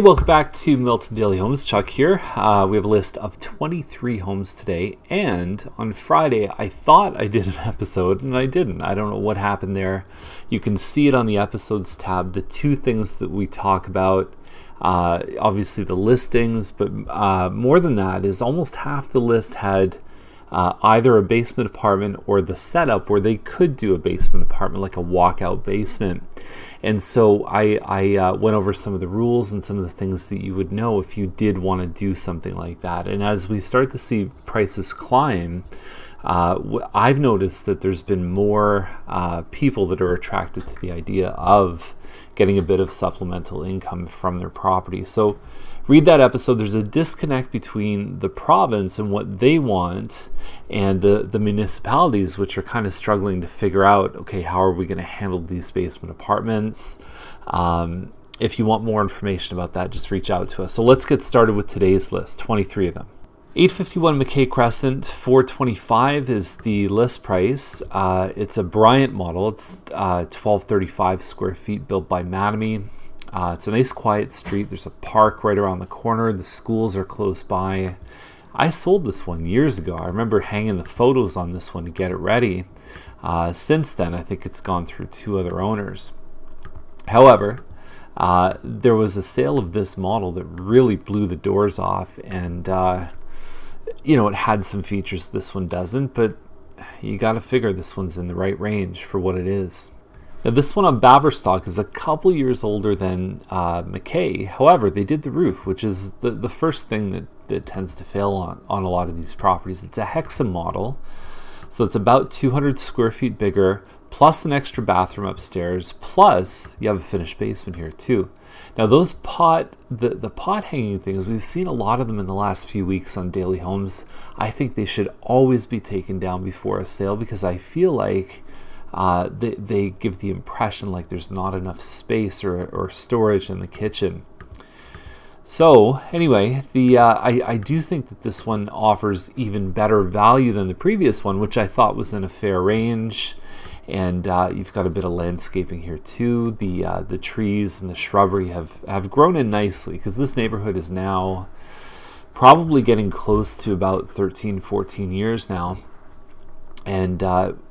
welcome back to Milton Daily Homes. Chuck here. We have a list of 23 homes today, and on Friday I thought I did an episode and I didn't. I don't know what happened there. You can see it on the episodes tab. The two things that we talk about, obviously the listings, but more than that is almost half the list had either a basement apartment or the setup where they could do a basement apartment, like a walkout basement. And so I went over some of the rules and some of the things that you would know if you did want to do something like that. And as we start to see prices climb, I've noticed that there's been more people that are attracted to the idea of getting a bit of supplemental income from their property. So read that episode. There's a disconnect between the province and what they want and the municipalities, which are kind of struggling to figure out, okay, how are we going to handle these basement apartments? If you want more information about that, just reach out to us. So let's get started with today's list, 23 of them. 851 McKay Crescent, $425 is the list price. It's a Bryant model. It's 1235 square feet, built by Mattamy. It's a nice quiet street. There's a park right around the corner. The schools are close by. I sold this one years ago. I remember hanging the photos on this one to get it ready. Since then, I think it's gone through two other owners. However, there was a sale of this model that really blew the doors off, and it had some features this one doesn't, but you got to figure this one's in the right range for what it is. Now, this one on Baverstock is a couple years older than McKay. However, they did the roof, which is the first thing that tends to fail on a lot of these properties. It's a Hexa model, so it's about 200 square feet bigger, plus an extra bathroom upstairs, plus you have a finished basement here too. Now, those the pot hanging things, we've seen a lot of them in the last few weeks on Daily Homes. I think they should always be taken down before a sale, because I feel like they give the impression like there's not enough space or storage in the kitchen. So anyway, I do think that this one offers even better value than the previous one, which I thought was in a fair range. And you've got a bit of landscaping here too. The trees and the shrubbery have grown in nicely, because this neighborhood is now probably getting close to about 13-14 years now. And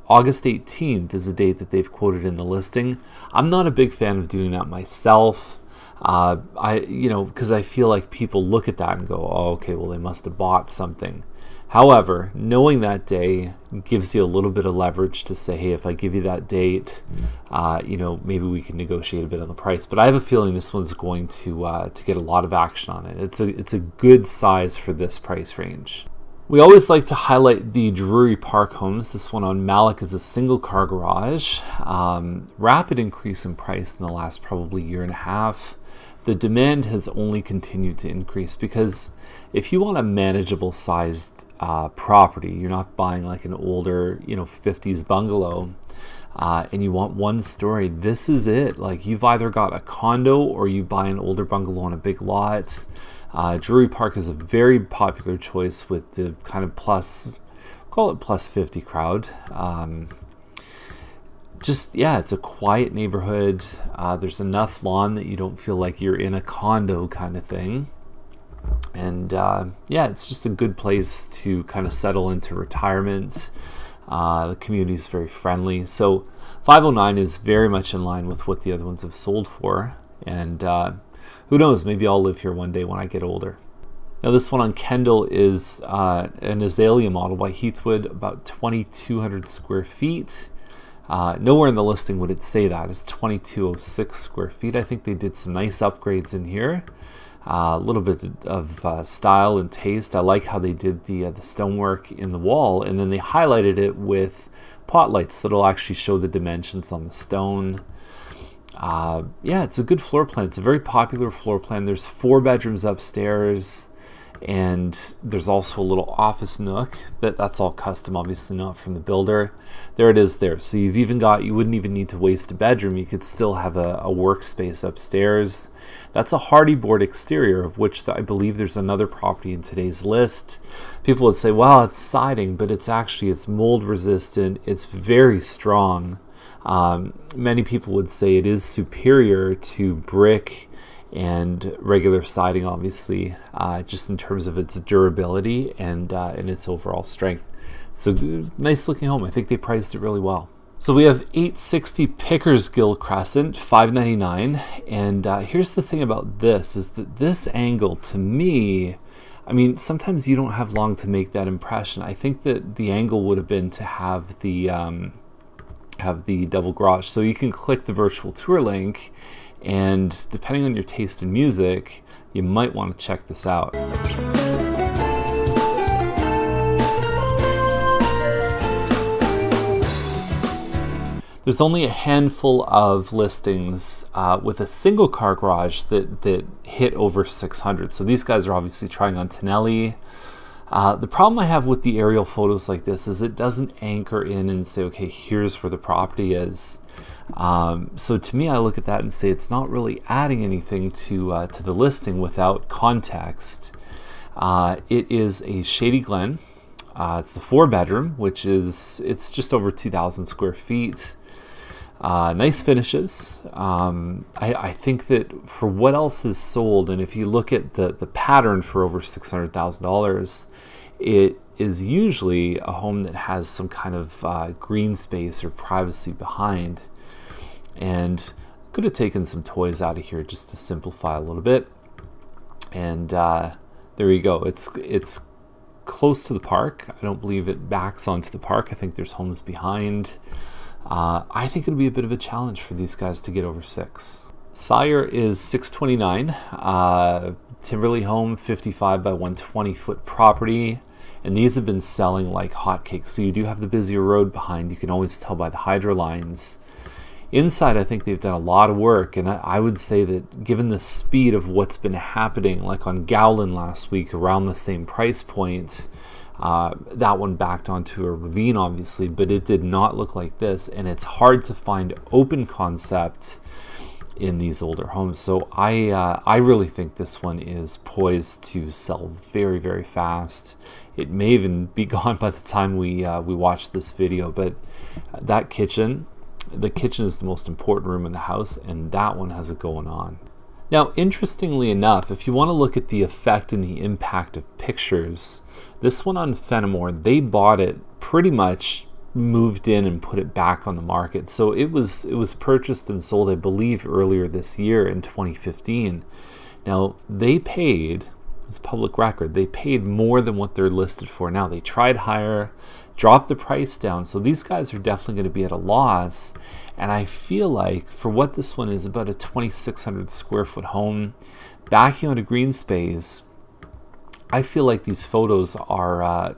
August 18th is the date that they've quoted in the listing. I'm not a big fan of doing that myself. Because I feel like people look at that and go, oh, okay, well, they must have bought something. However, knowing that day gives you a little bit of leverage to say, hey, if I give you that date, maybe we can negotiate a bit on the price. But I have a feeling this one's going to get a lot of action on it. It's a good size for this price range. We always like to highlight the Drury Park homes. This one on Malik is a single car garage. Rapid increase in price in the last probably year and a half. The demand has only continued to increase, because if you want a manageable sized property, you're not buying like an older 50s bungalow, and you want one story, this is it. Like, you've either got a condo or you buy an older bungalow on a big lot. Drury Park is a very popular choice with the kind of call it plus 50 crowd. It's a quiet neighborhood. There's enough lawn that you don't feel like you're in a condo kind of thing. And it's just a good place to kind of settle into retirement. The community is very friendly. So 509 is very much in line with what the other ones have sold for. And who knows, maybe I'll live here one day when I get older. Now, this one on Kendall is an Azalea model by Heathwood, about 2,200 square feet. Nowhere in the listing would it say that. It's 2,206 square feet. I think they did some nice upgrades in here. A little bit of style and taste. I like how they did the stonework in the wall, and then they highlighted it with pot lights that'll actually show the dimensions on the stone. It's a good floor plan. It's a very popular floor plan. There's 4 bedrooms upstairs, and there's also a little office nook. That's all custom, obviously not from the builder. There it is there. So you wouldn't even need to waste a bedroom. You could still have a workspace upstairs. That's a hardy board exterior, of which I believe there's another property in today's list. People would say, well, it's siding, but it's mold resistant. It's very strong. Many people would say it is superior to brick and regular siding, obviously, just in terms of its durability and its overall strength. So nice looking home. I think they priced it really well. So we have 860 Pickersgill Crescent, $599, and here's the thing about this, is that this angle, to me, I mean, sometimes you don't have long to make that impression. I think that the angle would have been to have the double garage. So you can click the virtual tour link, and depending on your taste in music, you might want to check this out. There's only a handful of listings with a single car garage that hit over 600. So these guys are obviously trying on Tonelli. The problem I have with the aerial photos like this is it doesn't anchor in and say, okay, here's where the property is. So to me, I look at that and say it's not really adding anything to the listing without context. It is a Shady Glen. It's the 4-bedroom, which is, it's just over 2,000 square feet. Nice finishes. I think that for what else is sold, and if you look at the pattern for over $600,000, it is usually a home that has some kind of green space or privacy behind. And could have taken some toys out of here just to simplify a little bit. And there you go. It's close to the park. I don't believe it backs onto the park. I think there's homes behind. I think it'll be a bit of a challenge for these guys to get over 6. Syer is $629. Timberley home, 55 by 120 foot property. And these have been selling like hotcakes. So you do have the busier road behind. You can always tell by the hydro lines. Inside, I think they've done a lot of work. And I would say that given the speed of what's been happening, like on Gowland last week, around the same price point, that one backed onto a ravine, obviously, but it did not look like this. And it's hard to find open concept in these older homes. So I really think this one is poised to sell very, very fast. It may even be gone by the time we watch this video, but that kitchen, the kitchen is the most important room in the house, and that one has it going on. Now, interestingly enough, if you want to look at the effect and the impact of pictures, this one on Fenimore, they bought it pretty much, moved in and put it back on the market. So it was purchased and sold, I believe, earlier this year in 2015. Now, they paid, it's public record, they paid more than what they're listed for now. They tried higher, dropped the price down. So these guys are definitely going to be at a loss. And I feel like for what this one is, about a 2,600 square foot home, backing onto green space, I feel like these photos are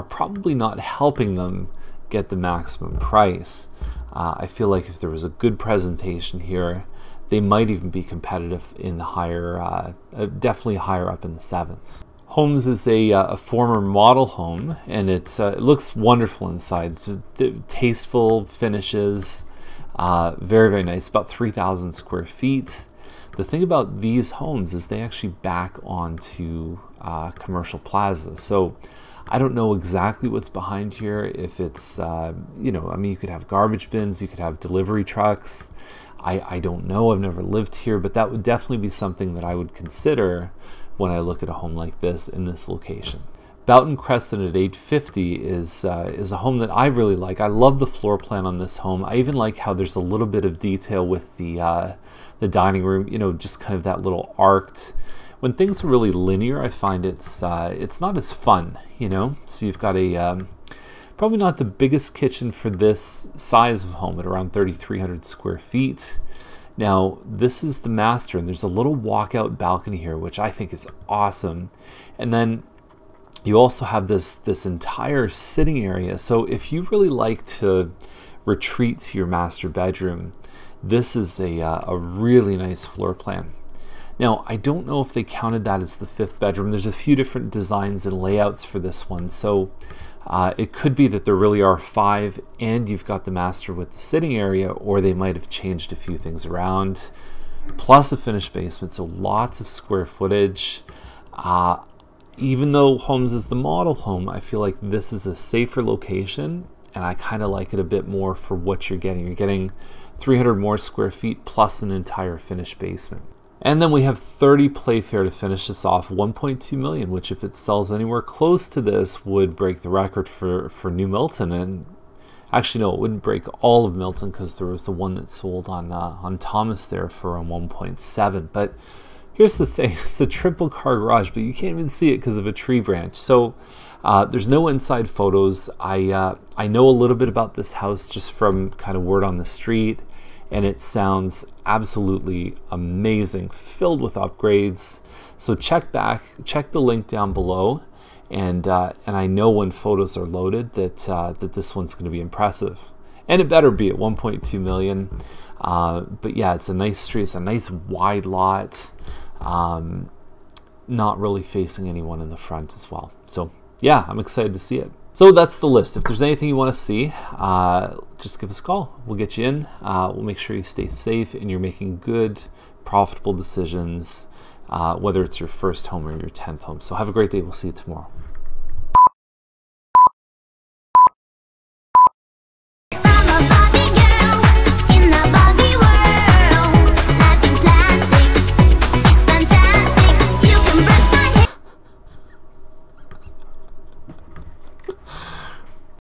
probably not helping them get the maximum price. I feel like if there was a good presentation here, they might even be competitive in the higher, definitely higher up in the 7s. Holmes is a former model home, and it looks wonderful inside. So tasteful finishes, very, very nice, about 3,000 square feet. The thing about these homes is they actually back onto commercial plaza. So I don't know exactly what's behind here. If it's, you know, I mean, you could have garbage bins, you could have delivery trucks. I don't know, I've never lived here, but that would definitely be something that I would consider when I look at a home like this in this location. Boughton Crescent at 850 is a home that I really like. I love the floor plan on this home. I even like how there's a little bit of detail with the dining room, you know, just kind of that little arced. When things are really linear, I find it's not as fun, you know. So you've got a probably not the biggest kitchen for this size of home at around 3,300 square feet. Now, this is the master, and there's a little walkout balcony here, which I think is awesome. And then you also have this entire sitting area. So if you really like to retreat to your master bedroom, this is a really nice floor plan. Now, I don't know if they counted that as the 5th bedroom. There's a few different designs and layouts for this one. So it could be that there really are 5 and you've got the master with the sitting area, or they might have changed a few things around. Plus a finished basement, so lots of square footage. Even though Holmes is the model home, I feel like this is a safer location, and I kind of like it a bit more for what you're getting. You're getting 300 more square feet plus an entire finished basement. And then we have 30 Playfair to finish this off, 1.2 million, which if it sells anywhere close to this would break the record for New Milton. And actually, no, it wouldn't break all of Milton because there was the one that sold on Thomas there for 1.7. But here's the thing, it's a triple car garage, but you can't even see it because of a tree branch. So there's no inside photos. I know a little bit about this house just from kind of word on the street, and it sounds absolutely amazing, filled with upgrades. So check the link down below, and I know when photos are loaded that this one's going to be impressive, and it better be at 1.2 million. But yeah, it's a nice street, it's a nice wide lot, not really facing anyone in the front as well. So yeah, I'm excited to see it. So that's the list. If there's anything you want to see, just give us a call. We'll get you in. We'll make sure you stay safe and you're making good, profitable decisions, whether it's your first home or your 10th home. So have a great day. We'll see you tomorrow.